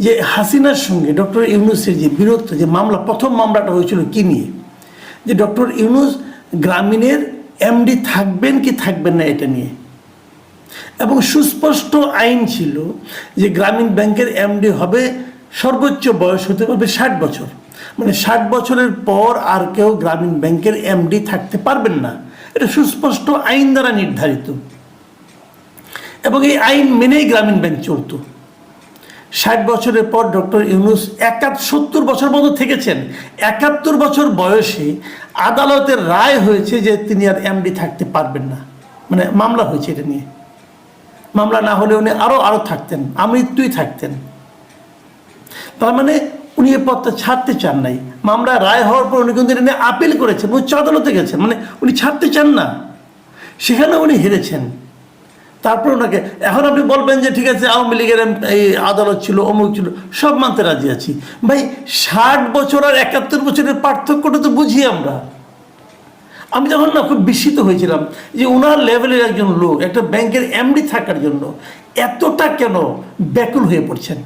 যে হাসিনার সঙ্গে ডক্টর ইউনূসের যে বিরোধ যে মামলা, প্রথম মামলাটা হয়েছিল কি নিয়ে, যে ডক্টর ইউনূস গ্রামীণের এমডি থাকবেন কি থাকবেন না এটা নিয়ে, এবং সুস্পষ্ট আইন ছিল যে গ্রামীণ ব্যাংকের এমডি হবে সর্বোচ্চ বয়স হতে পারবে 60 বছর, মানে 60 বছরের পর আর কেউ গ্রামীণ ব্যাংকের এমডি থাকতে পারবেন না। এটা সুস্পষ্ট আইন দ্বারা নির্ধারিত এবং এই আইন মেনেই গ্রামীণ ব্যাংক চলত। 60 বছরের পর ডক্টর ইউনূস 70 বছর মতো থেকেছেন। 71 বছর বয়সে আদালতের রায় হয়েছে যে তিনি আর এমডি থাকতে পারবেন না, মানে মামলা হয়েছে এটা নিয়ে। মামলা না হলে উনি আরও থাকতেন, আমৃত্যুই থাকতেন। তার মানে উনি এই পদটা ছাড়তে চান নাই। মামলা রায় হওয়ার পর উনি কিন্তু এটা নিয়ে আপিল করেছেন, উচ্চ আদালতে গেছেন, মানে উনি ছাড়তে চান না, সেখানে উনি হেরেছেন। তারপর ওনাকে এখন আপনি বলবেন যে ঠিক আছে আওয়ামী লীগের এই আদালত ছিল, অমুক ছিল, সব মানতে রাজি আছি। ভাই 60 বছর আর 71 বছরের পার্থক্যটা তো বুঝি আমরা। আমি যখন না খুব বিস্মিত হয়েছিলাম যে ওনার লেভেলের একজন লোক একটা ব্যাংকের এমডি থাকার জন্য এতটা কেন ব্যাকুল হয়ে পড়ছেন।